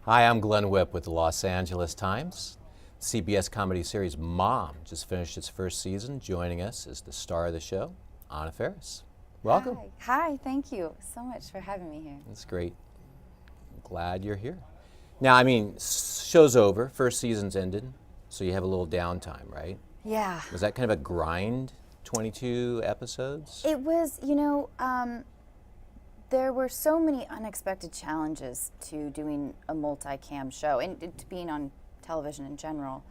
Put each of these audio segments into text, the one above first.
Hi, I'm Glenn Whipp with the Los Angeles Times. CBS comedy series Mom just finished its first season. Joining us is the star of the show, Anna Faris. Welcome. Hi, thank you so much for having me here. That's great. I'm glad you're here. Now, I mean, show's over, first season's ended, so you have a little downtime, right? Yeah. Was that kind of a grind, 22 episodes? It was, there were so many unexpected challenges to doing a multi-cam show and to being on television in general.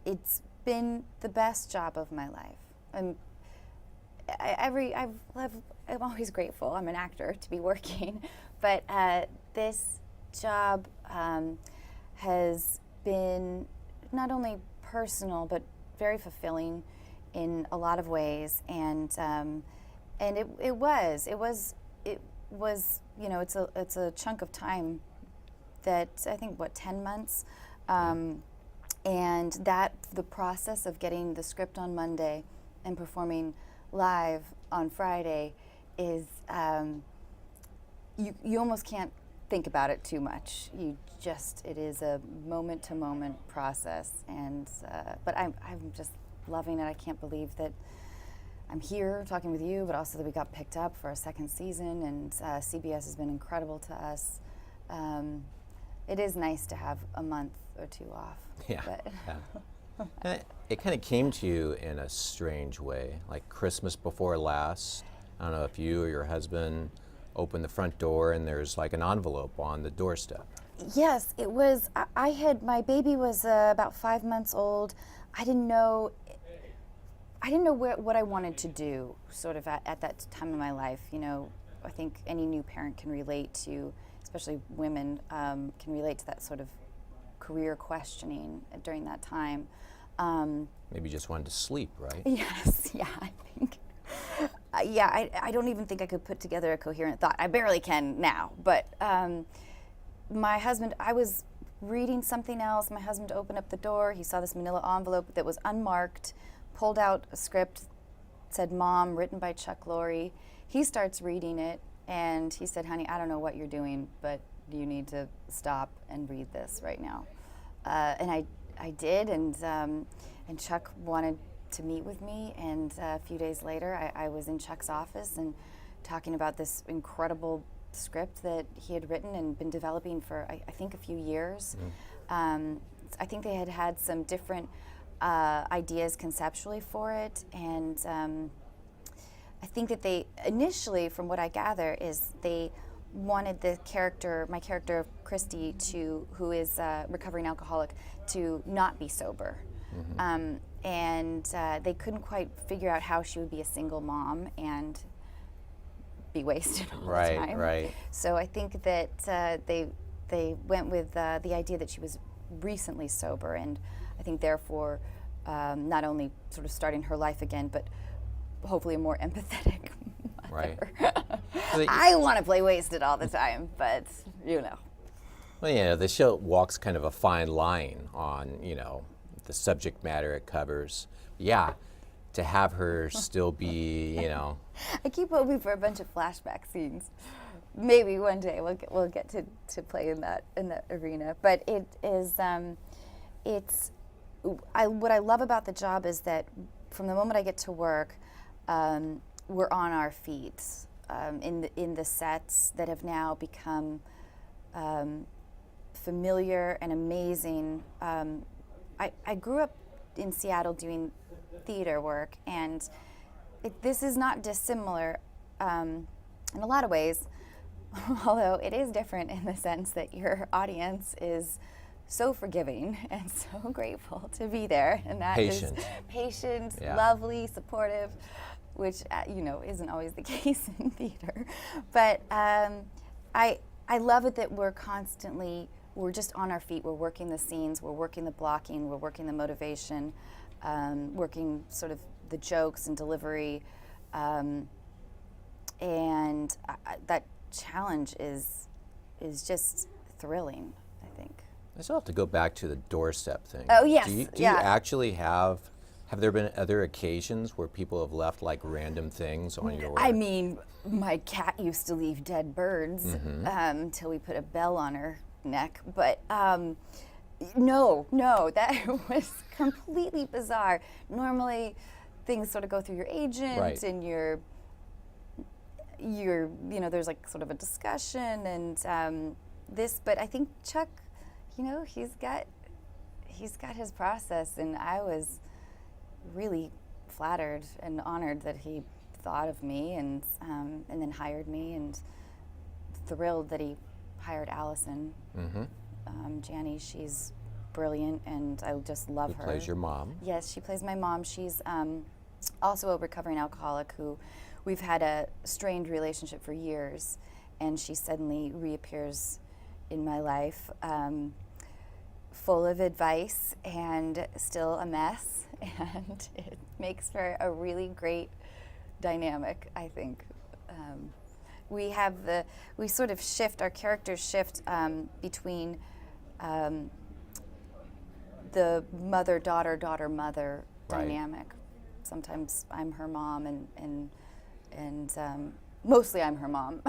It's been the best job of my life. I'm always grateful. I'm an actor to be working, but this job has been not only personal but very fulfilling in a lot of ways, and it was it's a chunk of time that I think 10 months, and that the process of getting the script on Monday and performing live on Friday is you almost can't think about it too much. It is a moment to moment process, and but I'm just loving it. I can't believe that I'm here talking with you, but also that we got picked up for a second season, and CBS has been incredible to us. It is nice to have a month or two off. Yeah. And it kind of came to you in a strange way, like Christmas before last. I don't know if you or your husband opened the front door and there's like an envelope on the doorstep. Yes, it was. My baby was about 5 months old. I didn't know what I wanted to do sort of at that time in my life. I think any new parent can relate to, especially women, can relate to that sort of career questioning during that time. Maybe you just wanted to sleep, right? Yes, yeah, I think. I don't even think I could put together a coherent thought. I barely can now, but my husband, I was reading something else. My husband opened up the door. He saw this manila envelope that was unmarked, pulled out a script, said Mom, written by Chuck Lorre. He starts reading it, and he said, honey, I don't know what you're doing, but you need to stop and read this right now. And I did, and Chuck wanted to meet with me, and a few days later I was in Chuck's office and talking about this incredible script that he had written and been developing for I think a few years. I think they had some different ideas conceptually for it, and I think that they initially, from what I gather, is they wanted my character Christy, who is a recovering alcoholic, to not be sober. And they couldn't quite figure out how she would be a single mom and be wasted all the time. Right. So I think that they went with the idea that she was recently sober, and I think therefore not only sort of starting her life again, but hopefully a more empathetic mother. Right. I want to play wasted all the time, but Well, yeah, the show walks kind of a fine line on, the subject matter it covers. Yeah, to have her still be, I keep hoping for a bunch of flashback scenes. Maybe one day we'll get to play in that arena. But it is what I love about the job is that from the moment I get to work, we're on our feet in the sets that have now become familiar and amazing. I grew up in Seattle doing theater work, and this is not dissimilar in a lot of ways, although it is different in the sense that your audience is so forgiving and so grateful to be there, and that patient. is patient, Yeah. lovely, supportive, which isn't always the case in theater. But I love it that we're just on our feet. We're working the scenes, we're working the blocking, we're working the motivation, working sort of the jokes and delivery, and that challenge is just thrilling, I think. I still have to go back to the doorstep thing. Oh, yes. Do you actually have Have there been other occasions where people have left like random things on your? I mean, my cat used to leave dead birds until we put a bell on her neck. But no, that was completely bizarre. Normally, things sort of go through your agent Right. and your there's like sort of a discussion and but I think Chuck, he's got his process, and I was really flattered and honored that he thought of me and then hired me, and thrilled that he hired Allison. Janny, she's brilliant, and I just love her. Who plays your mom? Yes, she plays my mom. She's also a recovering alcoholic who we've had a strained relationship for years, and she suddenly reappears in my life, full of advice and still a mess, and it makes for a really great dynamic, I think. We sort of shift, our characters shift between the mother-daughter, daughter-mother Right. dynamic. Sometimes I'm her mom, and mostly I'm her mom.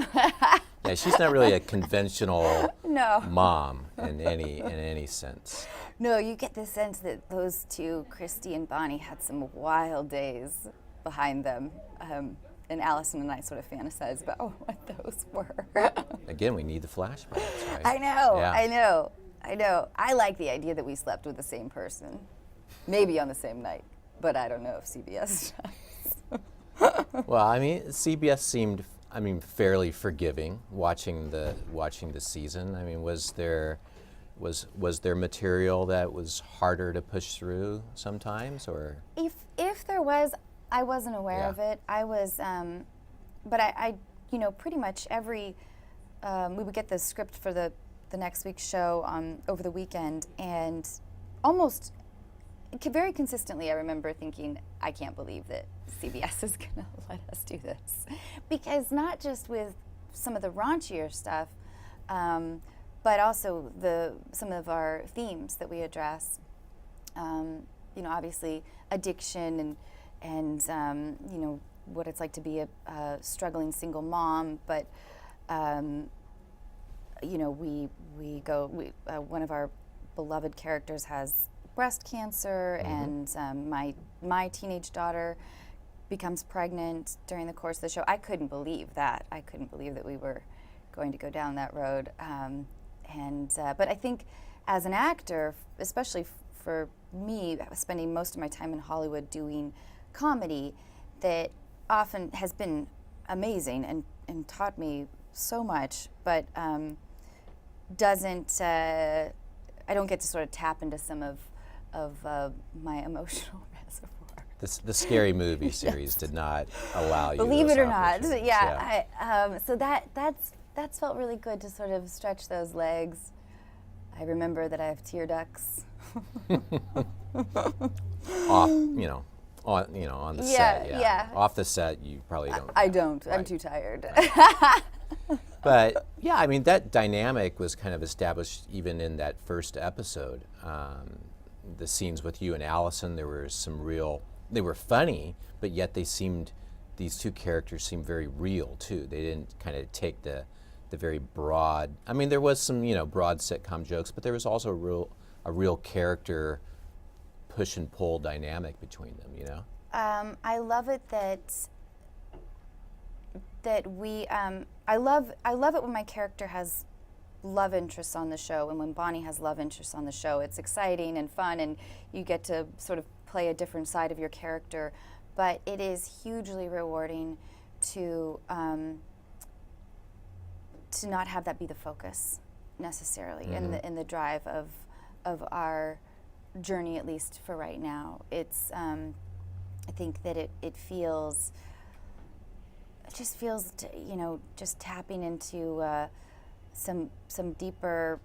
Yeah, she's not really a conventional No. mom in any sense. No, you get the sense that those two, Christy and Bonnie, had some wild days behind them. And Allison and I sort of fantasize about what those were. Again, we need the flashbacks, right? I know, Yeah. I know. I like the idea that we slept with the same person, maybe on the same night, but I don't know if CBS does. Well, I mean, CBS seemed, fairly forgiving watching the season. I mean, was there material that was harder to push through sometimes, or? If there was, I wasn't aware Yeah. of it. I was, but I pretty much every, we would get the script for the next week's show over the weekend, and almost very consistently I remember thinking, I can't believe that CBS is going to let us do this. Because not just with some of the raunchier stuff, but also some of our themes that we address. Obviously addiction and what it's like to be a struggling single mom, but one of our beloved characters has breast cancer, and my teenage daughter becomes pregnant during the course of the show. I couldn't believe that. I couldn't believe that we were going to go down that road. But I think as an actor, especially for me, spending most of my time in Hollywood doing comedy, that often has been amazing and taught me so much, but I don't get to sort of tap into some of my emotional reservoir. The Scary Movie series did not allow you. Believe those it or not, opportunities. yeah. So that's felt really good to sort of stretch those legs. I remember that I have tear ducts. Off, on the set. yeah. Off the set, you probably don't. I don't. I'm Right. too tired. But yeah, I mean, that dynamic was kind of established even in that first episode. The scenes with you and Allison, there were they were funny, but yet these two characters seemed very real too. They didn't kind of take the very broad, there was some, broad sitcom jokes, but there was also a real character push and pull dynamic between them, I love it that we I love it when my character has love interests on the show, and when Bonnie has love interests on the show. It's exciting and fun, and you get to sort of play a different side of your character, but it is hugely rewarding to not have that be the focus necessarily in the drive of our journey, at least for right now. It's I think that it just feels just tapping into some deeper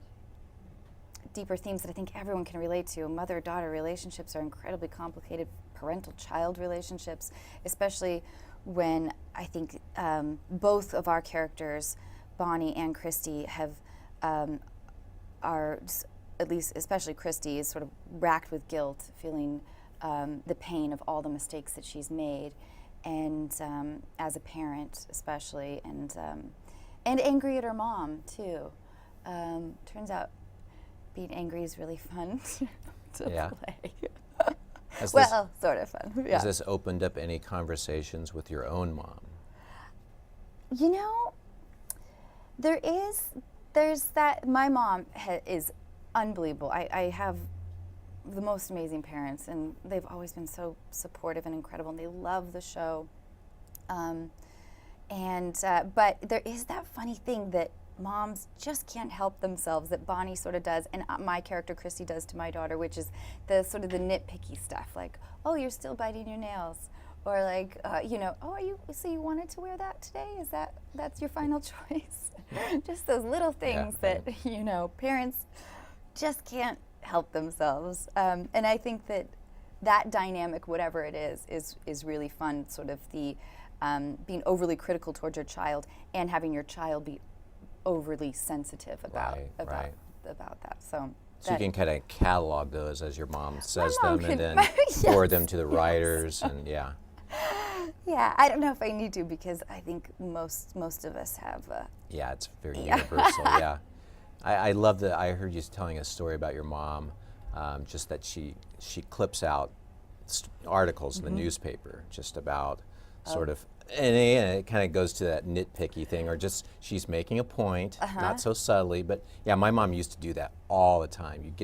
themes that I think everyone can relate to. Mother-daughter relationships are incredibly complicated. Parental-child relationships, especially when I think both of our characters, Bonnie and Christy, are, at least especially Christy, is sort of racked with guilt, feeling the pain of all the mistakes that she's made, and as a parent especially, and angry at her mom too. Turns out being angry is really fun to Yeah. play. Well, sort of fun. Yeah. Has this opened up any conversations with your own mom? You know, there's that, my mom is unbelievable. I have the most amazing parents, and they've always been so supportive and incredible, and they love the show. But there is that funny thing that moms just can't help themselves, that Bonnie sort of does, and my character Christy does to my daughter, which is the sort of the nitpicky stuff, like, oh, you're still biting your nails, or like, oh, so you wanted to wear that today? That's your final choice? Just those little things that parents just can't help themselves, and I think that dynamic, whatever it is really fun. Sort of the being overly critical towards your child and having your child be overly sensitive about that. So you can kind of catalog those as your mom says mom them, and can- then Yes, forward them to the writers, and Yeah, I don't know if I need to, because I think most of us have. yeah, it's very universal. Yeah, I love that. I heard you telling a story about your mom, just that she clips out articles in the newspaper just about sort of, and it kind of goes to that nitpicky thing, or just she's making a point, not so subtly, but yeah, my mom used to do that all the time.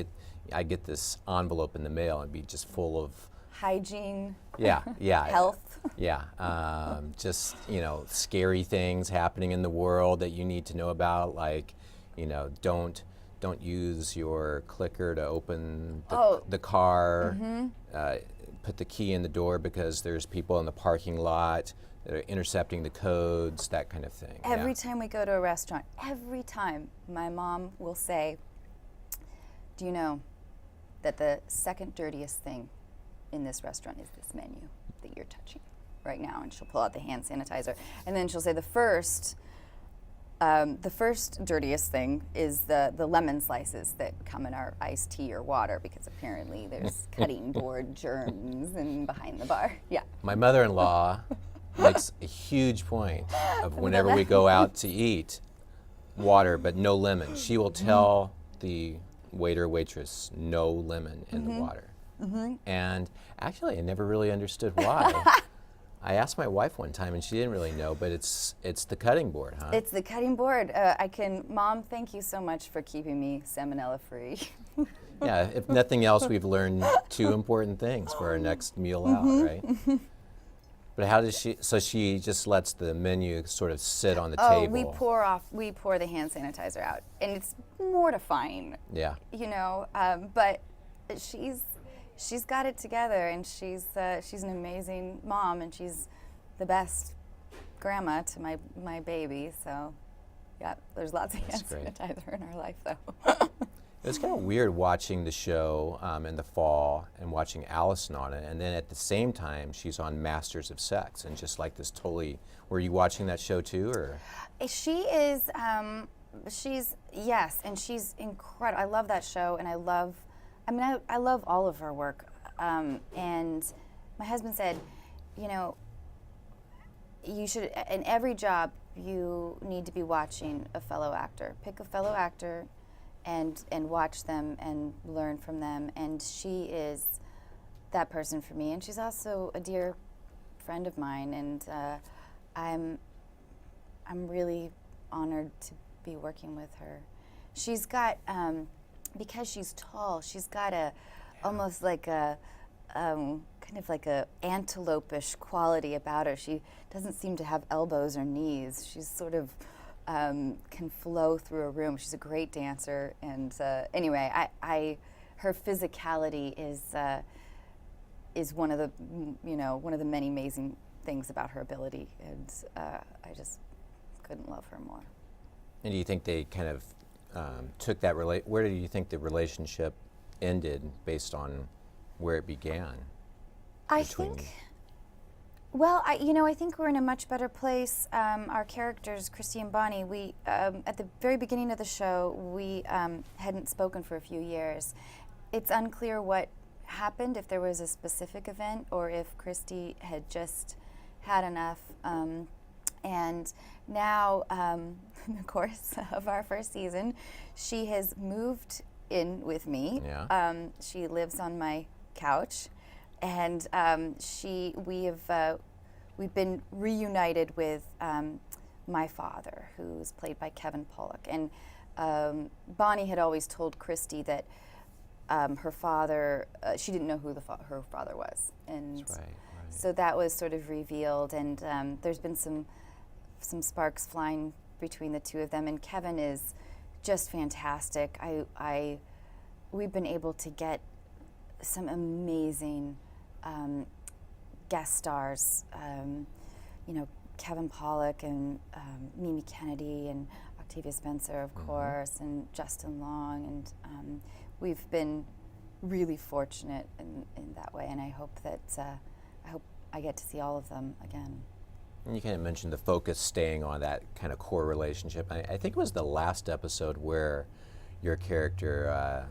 I get this envelope in the mail and be just full of Hygiene. yeah, Health. yeah, just scary things happening in the world that you need to know about, like don't use your clicker to open the car. Put the key in the door because there's people in the parking lot that are intercepting the codes, that kind of thing. Every time we go to a restaurant, every time my mom will say, do you know that the second dirtiest thing in this restaurant is this menu that you're touching right now? And she'll pull out the hand sanitizer, and then she'll say the first dirtiest thing is the lemon slices that come in our iced tea or water, because apparently there's cutting board germs and behind the bar. Yeah. My mother-in-law makes a huge point of whenever we go out to eat, water, but no lemon. She will tell the waiter, waitress, no lemon in the water. And actually, I never really understood why. I asked my wife one time, and she didn't really know, but it's the cutting board, huh? It's the cutting board. Mom, thank you so much for keeping me salmonella-free. Yeah, if nothing else, we've learned two important things for our next meal out, right? But how does she, so she just lets the menu sort of sit on the table? We pour the hand sanitizer out, and it's mortifying. Yeah. But she's got it together, and she's an amazing mom, and she's the best grandma to my baby. So, yeah, there's lots of hand sanitizer in our life, though. It's kind of weird watching the show in the fall and watching Allison on it, and then at the same time she's on Masters of Sex, and just like this totally. Were you watching that show too, or? She is. Yes, and she's incredible. I love that show, and I love all of her work. And my husband said, you should, in every job, you need to be watching a fellow actor. Pick a fellow actor and watch them and learn from them. And she is that person for me. And she's also a dear friend of mine. And I'm really honored to be working with her. She's got, because she's tall, she's got almost like a kind of like a antelope-ish quality about her. She doesn't seem to have elbows or knees. She's sort of can flow through a room. She's a great dancer, and anyway, her physicality is one of the many amazing things about her ability, and I just couldn't love her more. And do you think they kind of took that where do you think the relationship ended based on where it began? I think we're in a much better place. Our characters, Christy and Bonnie, we at the very beginning of the show, we hadn't spoken for a few years. It's unclear happened, if there was a specific event, or if Christy had just had enough. And now, in the course of our first season, she has moved in with me. Yeah. She lives on my couch, and we've been reunited with my father, who's played by Kevin Pollak. And Bonnie had always told Christy that her father, she didn't know who her father was, and That's right. so that was sort of revealed. And there's been some sparks flying between the two of them. And Kevin is just fantastic. We've been able to get some amazing guest stars. Kevin Pollak and Mimi Kennedy and Octavia Spencer, of course, and Justin Long, and we've been really fortunate in that way. And I hope that I get to see all of them again. And you kind of mentioned the focus staying on that kind of core relationship. I think it was the last episode where your character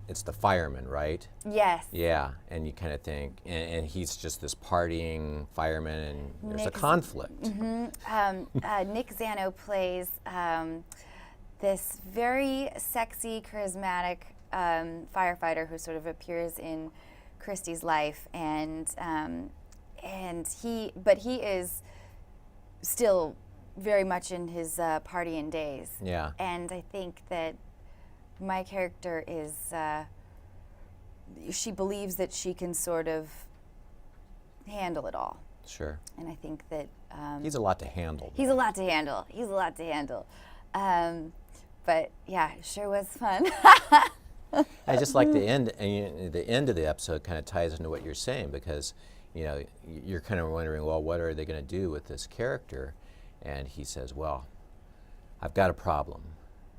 it's the fireman, right? Yes. Yeah, and you kind of think, and he's just this partying fireman, and there's a Nick conflict. Nick Zano plays this very sexy, charismatic firefighter who sort of appears in Christy's life, and he is still very much in his partying days. Yeah. And I think that my character is, she believes that she can sort of handle it all. Sure. And I think that He's a lot to handle. he's a lot to handle. But yeah, it sure was fun. I just like the end, and the end of the episode kind of ties into what you're saying, because you're kind of wondering, well, what are they going to do with this character? And he says, well, I've got a problem.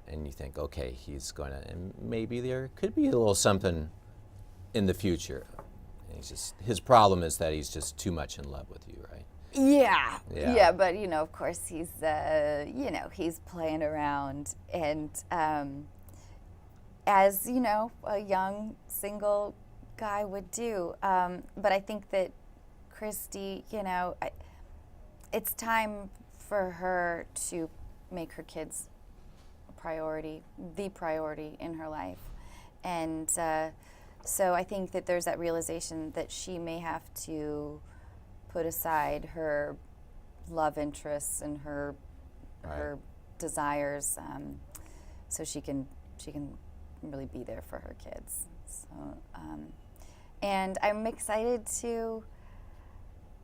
And you think, okay, he's going to, and maybe there could be a little something in the future. And his problem is that he's just too much in love with you, right? Yeah, but of course he's he's playing around, and as a young single guy would do. But I think that Christy, it's time for her to make her kids the priority in her life. And so I think that there's that realization that she may have to put aside her love interests and her desires, so she can really be there for her kids. So, and I'm excited to.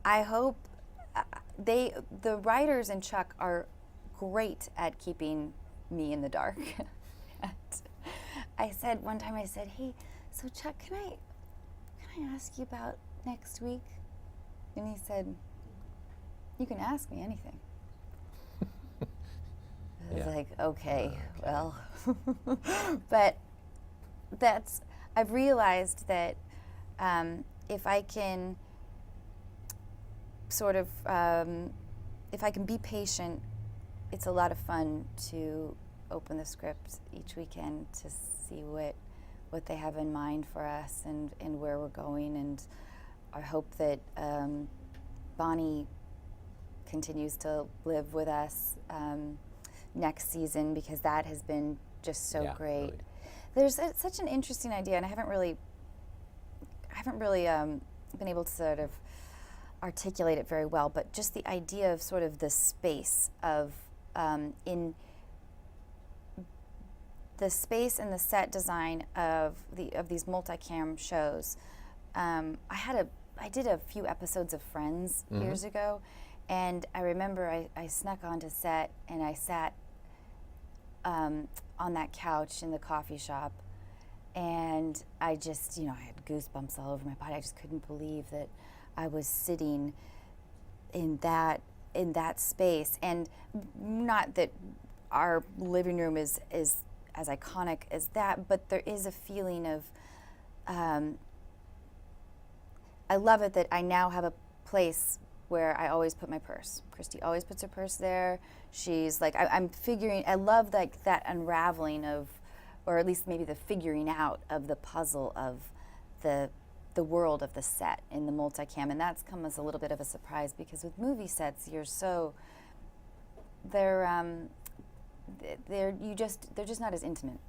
I hope the writers and Chuck are great at keeping me in the dark. And I said one time, hey, so Chuck, can I ask you about next week? And he said, you can ask me anything. I was like, okay, well. But I've realized that if I can sort of, if I can be patient, it's a lot of fun to open the script each weekend to see what they have in mind for us and where we're going. And I hope that Bonnie continues to live with us next season, because that has been just so great. Really. There's such an interesting idea, and I haven't really been able to sort of articulate it very well, but just the idea of sort of the space of in the space and the set design of these multicam shows. I did a few episodes of Friends years ago, and I remember I snuck onto set and I sat on that couch in the coffee shop, and I just, I had goosebumps all over my body. I just couldn't believe that I was sitting in that space. And not that our living room is as iconic as that, but there is a feeling of, I love it that I now have a place where I always put my purse. Christy always puts her purse there. She's like, I'm figuring, I love like that unraveling of, or at least maybe the figuring out of the puzzle of the the world of the set in the multicam, and that's come as a little bit of a surprise because with movie sets, they're just not as intimate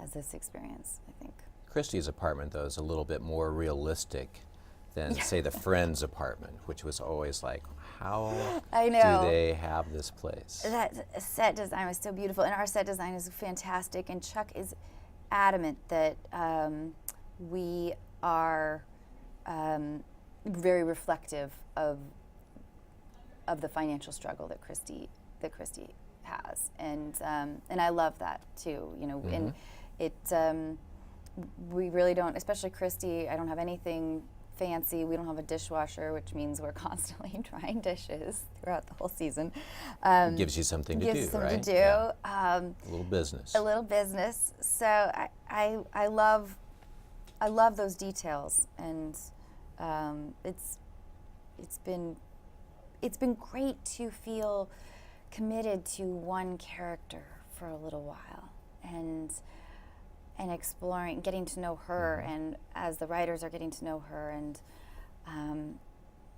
as this experience, I think. Christy's apartment, though, is a little bit more realistic than, say, the Friends apartment, which was always like, how I know. do they have this place? That set design was so beautiful, and our set design is fantastic, and Chuck is adamant that we are very reflective of the financial struggle that Christy has, and I love that too. And it we really don't, especially Christy. I don't have anything fancy. We don't have a dishwasher, which means we're constantly drying dishes throughout the whole season. Gives you something to do, gives something right? to do. Yeah. A little business. A little business. So I love those details, and it's been great to feel committed to one character for a little while, and exploring, getting to know her, and as the writers are getting to know her, and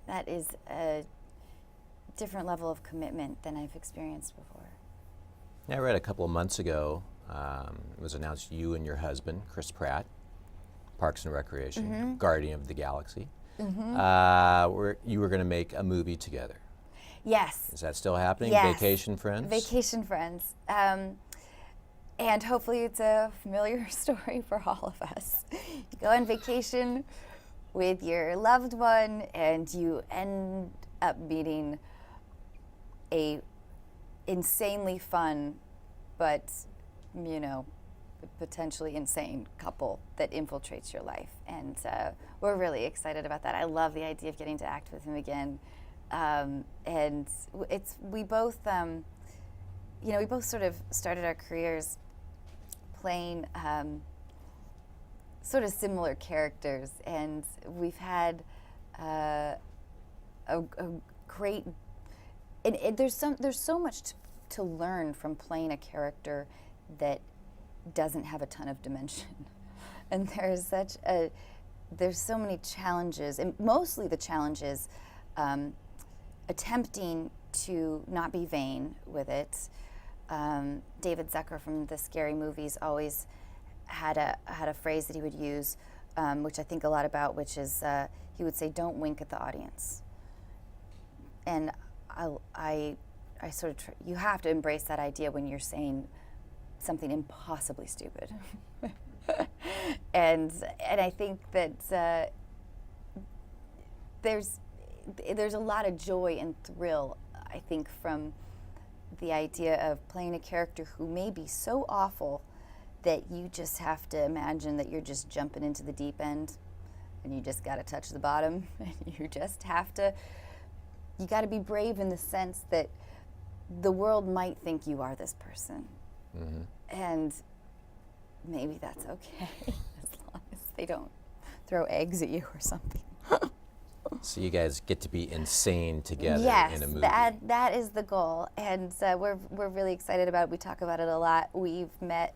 that is a different level of commitment than I've experienced before. I read a couple of months ago, it was announced you and your husband, Chris Pratt, Parks and Recreation, Guardian of the Galaxy, you were going to make a movie together. Yes. Is that still happening? Yes. Vacation Friends? Vacation Friends. And hopefully it's a familiar story for all of us. You go on vacation with your loved one, and you end up meeting a insanely fun, but potentially insane couple that infiltrates your life. And we're really excited about that. I love the idea of getting to act with him again. And we both sort of started our careers playing sort of similar characters, and we've had a great. And there's so much to learn from playing a character that doesn't have a ton of dimension, and there's so many challenges, and mostly the challenges attempting to not be vain with it. David Zucker from the Scary Movies always had a phrase that he would use, which I think a lot about, which is he would say, "Don't wink at the audience." And I sort of you have to embrace that idea when you're saying something impossibly stupid. and I think that there's a lot of joy and thrill, I think, from the idea of playing a character who may be so awful that you just have to imagine that you're just jumping into the deep end, and you just got to touch the bottom, and you got to be brave in the sense that the world might think you are this person. And maybe that's okay, as long as they don't throw eggs at you or something. So you guys get to be insane together in a movie. Yes, that is the goal, and we're really excited about it. We talk about it a lot. We've met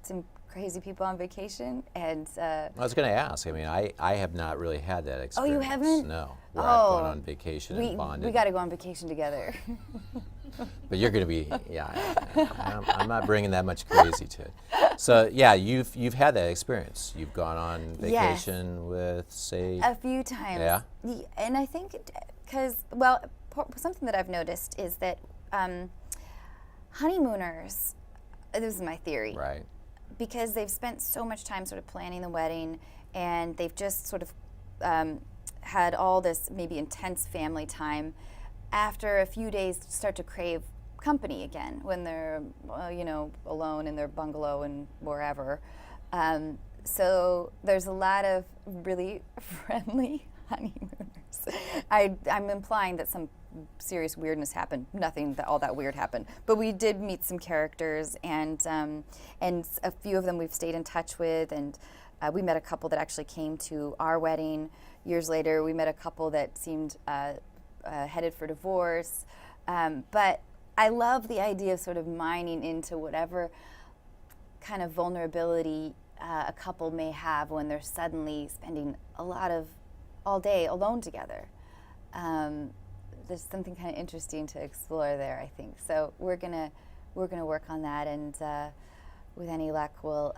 some crazy people on vacation, and I was going to ask. I mean, I have not really had that experience. Oh, you haven't? No, where I've gone on vacation and bonded. We got to go on vacation together. But you're going to be, I'm not bringing that much crazy to it. So yeah, you've had that experience. You've gone on vacation with, say, a few times. Yeah. And I think because something that I've noticed is that honeymooners. This is my theory. Right. Because they've spent so much time sort of planning the wedding, and they've just sort of had all this maybe intense family time. After a few days, start to crave company again when they're, alone in their bungalow and wherever. So there's a lot of really friendly honeymooners. I'm implying that some serious weirdness happened. Nothing all that weird happened, but we did meet some characters, and a few of them we've stayed in touch with, and we met a couple that actually came to our wedding. Years later, we met a couple that seemed headed for divorce, but I love the idea of sort of mining into whatever kind of vulnerability a couple may have when they're suddenly spending all day alone together. There's something kind of interesting to explore there, I think. So we're gonna work on that, and with any luck, we'll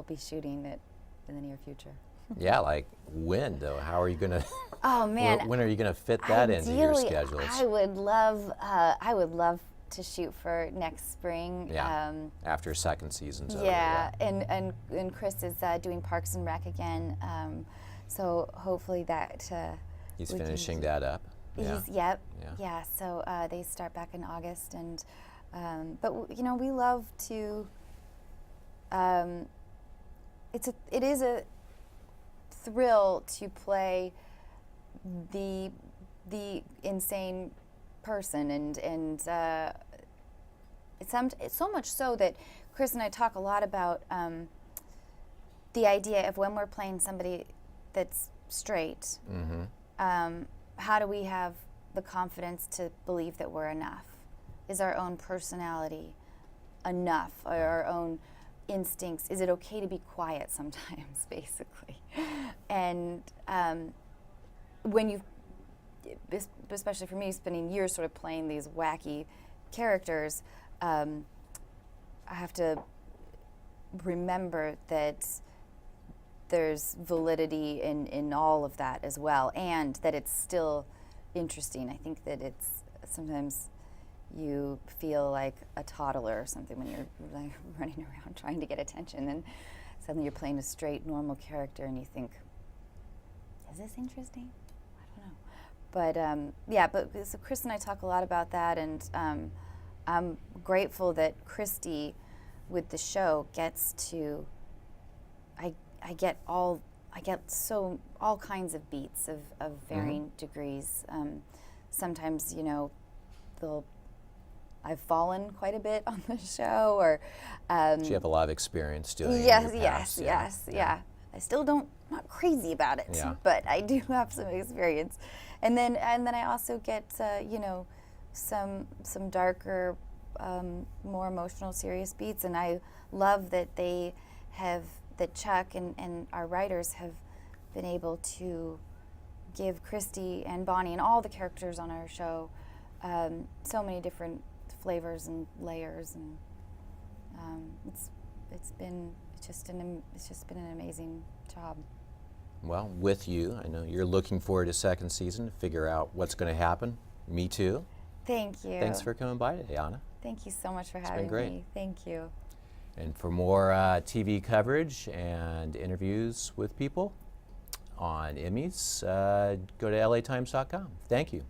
be shooting it in the near future. Yeah, like when though? How are you gonna? Oh man, when are you gonna fit that into your ideally, schedules? I would love to shoot for next spring. Yeah, after second season's over. Yeah, and Chris is doing Parks and Rec again, so hopefully that. He's finishing that up. Yeah. Yep. Yeah. So they start back in August, and but you know, we love to. It is a thrill to play the insane person, and it's so much so that Chris and I talk a lot about the idea of when we're playing somebody that's straight. Mm-hmm. How do we have the confidence to believe that we're enough? Is our own personality enough, or our own instincts? Is it okay to be quiet sometimes, basically? And when you, especially for me, spending years sort of playing these wacky characters, I have to remember that there's validity in all of that as well, and that it's still interesting. I think that it's sometimes you feel like a toddler or something when you're like running around trying to get attention, and suddenly you're playing a straight, normal character, and you think, is this interesting? I don't know. But so Chris and I talk a lot about that, and I'm grateful that Christy, with the show, gets to. I get all kinds of beats of varying degrees. Sometimes, you know, I've fallen quite a bit on the show, or So you have a lot of experience doing it. yes. I still not crazy about it, Yeah. but I do have some experience. And then I also get you know, some darker, more emotional, serious beats, and I love that that Chuck and our writers have been able to give Christy and Bonnie and all the characters on our show so many different flavors and layers, and it's just been an amazing job. Well, with you, I know you're looking forward to second season to figure out what's going to happen. Me too. Thank you. Thanks for coming by today, Anna. Thank you so much for It's having been great. me. Thank you. And for more TV coverage and interviews with people on Emmys, go to latimes.com. Thank you.